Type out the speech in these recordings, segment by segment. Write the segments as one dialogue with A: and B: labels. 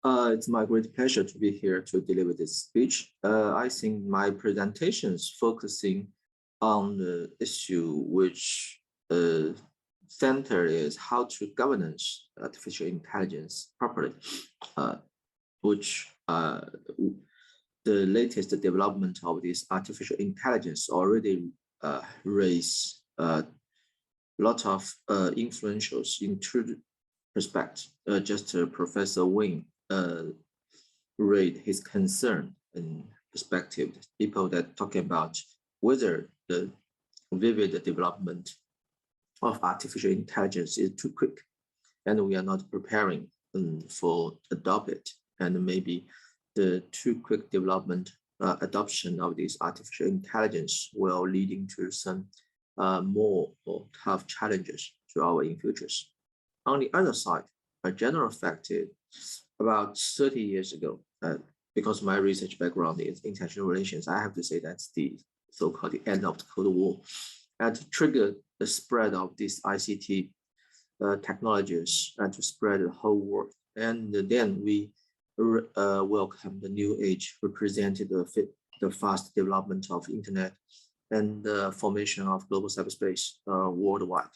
A: It's my great pleasure to be here to deliver this speech. I think my presentation is focusing on the issue which center is how to governance artificial intelligence properly, which the latest development of this artificial intelligence already raise a lot of influentials into respect. Just Professor Wing raised his concern and perspective. People that talking about whether the vivid development of artificial intelligence is too quick, and we are not preparing for adopt it, and maybe the too quick development adoption of this artificial intelligence will leading to some more tough challenges to our in futures. On the other side, a general fact is about 30 years ago, because my research background is international relations, I have to say that's the so-called the end of the Cold War, and to trigger the spread of these ICT technologies and to spread the whole world. And then we welcome the new age, represented the fast development of internet and the formation of global cyberspace worldwide.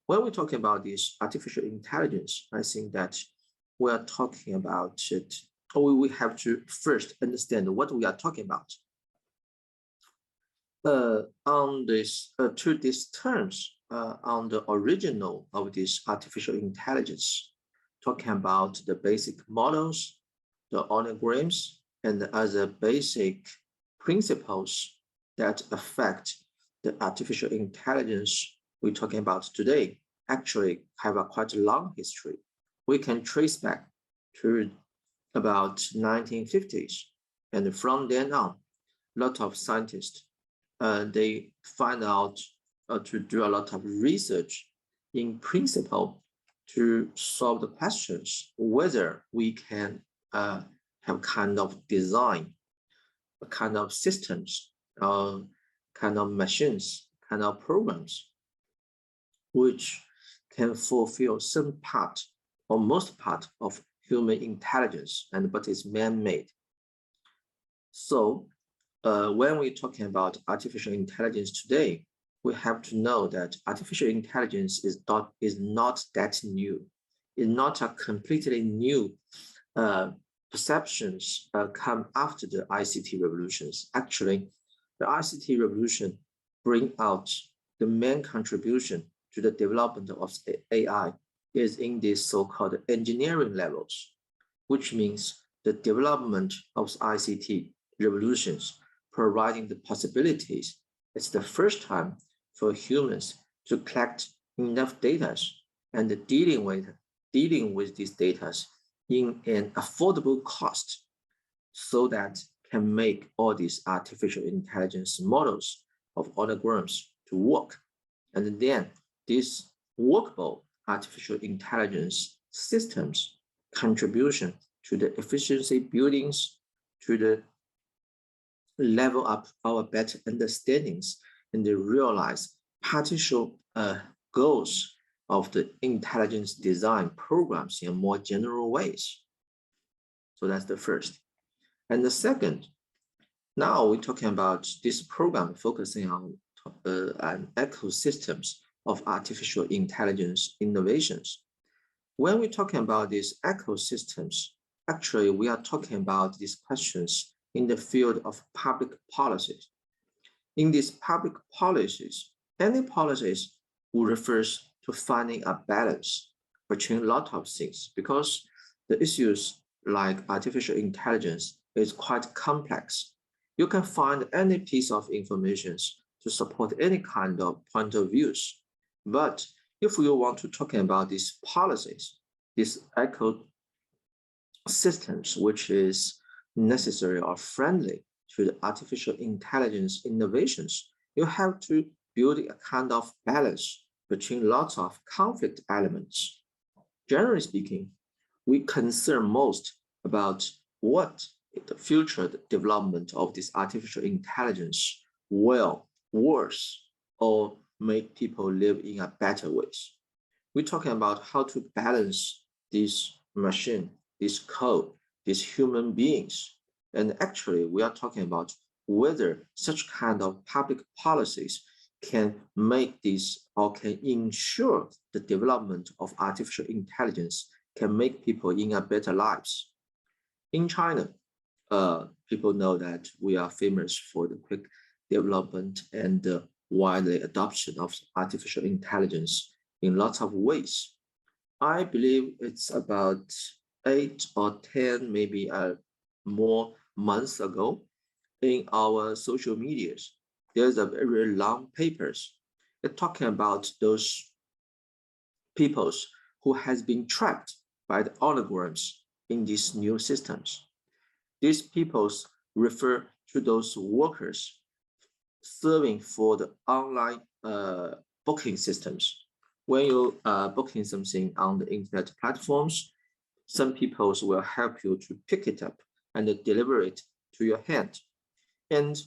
A: When we're talking about this artificial intelligence, I think that we are talking about it, or we have to first understand what we are talking about. On this, to these terms, on the original of this artificial intelligence, talking about the basic models, the organograms, and the other basic principles that affect the artificial intelligence we're talking about today, actually have a quite long history. We can trace back to about 1950s, and from then on, a lot of scientists they find out to do a lot of research in principle to solve the questions whether we can have kind of design, a kind of systems, kind of machines, kind of programs, which can fulfill some part or most part of human intelligence, and but it's man-made. So when we're talking about artificial intelligence today, we have to know that artificial intelligence is not that new. It's not a completely new perceptions come after the ICT revolutions. Actually, the ICT revolution bring out the main contribution to the development of AI is in these so-called engineering levels, which means the development of ICT revolutions providing the possibilities. It's the first time for humans to collect enough data and dealing with these data in an affordable cost, so that can make all these artificial intelligence models of organograms to work. And then these workable artificial intelligence systems contribution to the efficiency buildings, to the level up our better understandings and the realize partial goals of the intelligence design programs in more general ways. So that's the first. And the second, now we're talking about this program focusing on ecosystems of artificial intelligence innovations. When we're talking about these ecosystems, actually we are talking about these questions in the field of public policies. In these public policies, any policies refers to finding a balance between a lot of things, because the issues like artificial intelligence is quite complex. You can find any piece of information to support any kind of point of views. But if we want to talk about these policies, these ecosystems, which is necessary or friendly to the artificial intelligence innovations, you have to build a kind of balance between lots of conflict elements. Generally speaking, we concern most about what the future development of this artificial intelligence will worse or make people live in a better ways. We're talking about how to balance this machine this code, these human beings. And actually, we are talking about whether such kind of public policies can make this or can ensure the development of artificial intelligence can make people in a better lives. In China, people know that we are famous for the quick development and widely adoption of artificial intelligence in lots of ways. I believe it's about 8 or 10, maybe more months ago, in our social medias, there's a very long papers talking about those peoples who has been trapped by the holograms in these new systems. These peoples refer to those workers serving for the online booking systems. When you are booking something on the internet platforms, some people will help you to pick it up and deliver it to your hand. And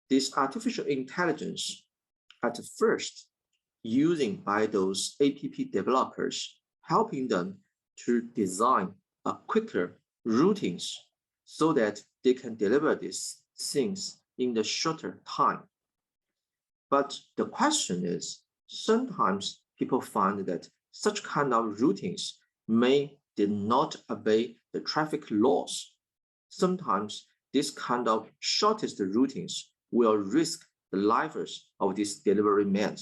A: this artificial intelligence at first using by those app developers, helping them to design a quicker routines so that they can deliver these things in the shorter time. But the question is, sometimes people find that such kind of routines may did not obey the traffic laws. Sometimes this kind of shortest routines will risk the lives of these delivery men.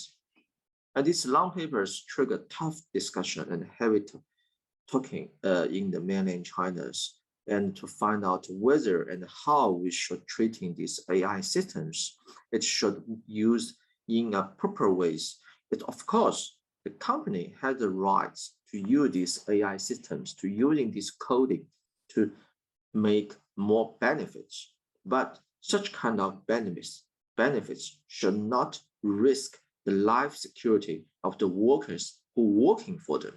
A: And these long papers trigger tough discussion and heavy talking in the mainland China's, and to find out whether and how we should treating these AI systems. It should use in a proper ways. But of course, the company has the rights to use these AI systems, to using this coding to make more benefits. But such kind of benefits should not risk the life security of the workers who are working for them.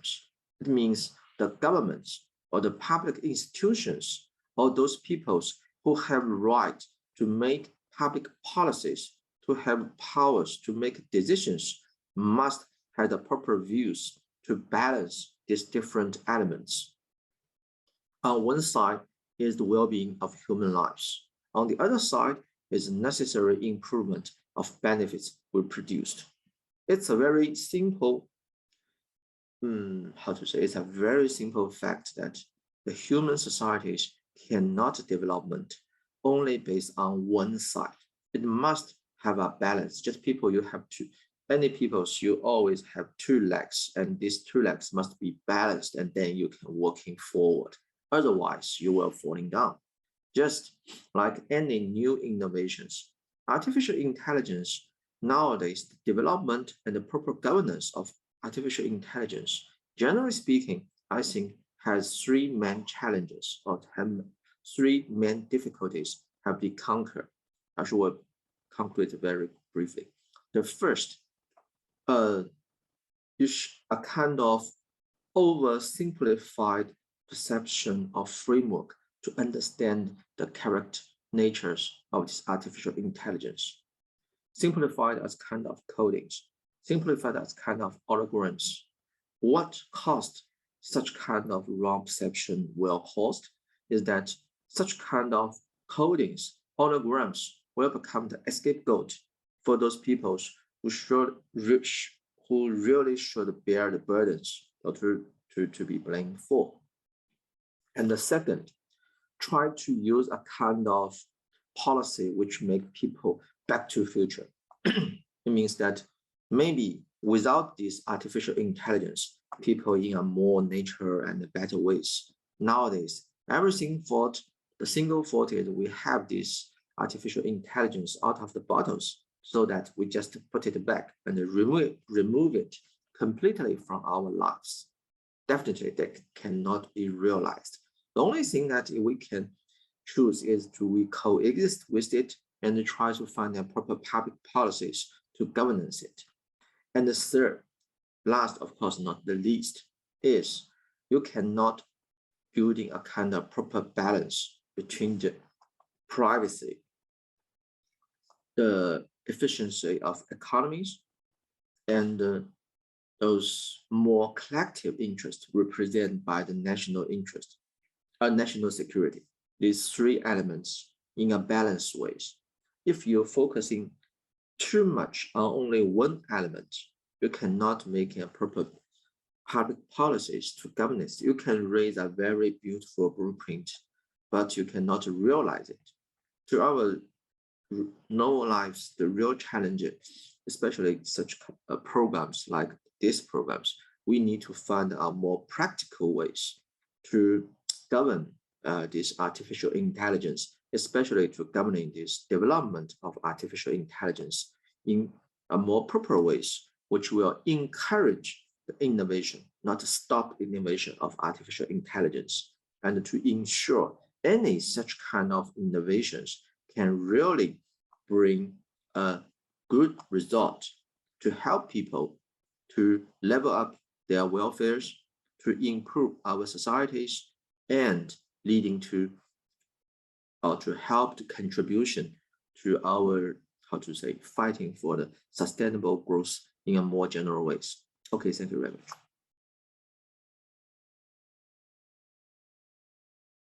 A: It means the governments or the public institutions or those peoples who have right to make public policies, to have powers to make decisions, must have the proper views to balance these different elements. On one side is the well-being of human lives. On the other side is necessary improvement of benefits we produced. It's a very simple, it's a very simple fact that the human societies cannot development only based on one side. It must have a balance. Just people, you have to, any peoples, you always have two legs, and these two legs must be balanced, and then you can walking forward. Otherwise, you will falling down. Just like any new innovations, artificial intelligence nowadays, the development and the proper governance of artificial intelligence, generally speaking, I think has three main challenges or three main difficulties have been conquered. I should conclude very briefly. The first, is a kind of oversimplified perception of framework to understand the character natures of this artificial intelligence. Simplified as kind of codings, simplified as kind of holograms. What caused such kind of wrong perception will cost is that such kind of codings, holograms will become the scapegoat for those people who really should bear the burdens or to be blamed for. And the second, try to use a kind of policy which make people back to future. It means that maybe without this artificial intelligence, people in a more nature and better ways. Nowadays, everything fault, the single fault is we have this artificial intelligence out of the bottles so that we just put it back and remove it completely from our lives. Definitely that cannot be realized. The only thing that we can choose is to we coexist with it and try to find a proper public policies to governance it. And the third, last of course not the least, is you cannot building a kind of proper balance between the privacy, the efficiency of economies, and those more collective interests represented by the national interest. national security. These three elements in a balanced way. If you're focusing too much on only one element, you cannot make a proper public policies to governance. You can raise a very beautiful blueprint, but you cannot realize it. To our normal lives, the real challenge, especially such programs like these programs, we need to find more practical ways to govern this artificial intelligence, especially to governing this development of artificial intelligence in a more proper ways, which will encourage the innovation, not stop innovation of artificial intelligence, and to ensure any such kind of innovations can really bring a good result to help people to level up their welfares, to improve our societies, and leading to help the contribution to our, fighting for the sustainable growth in a more general ways. Okay, thank you very much.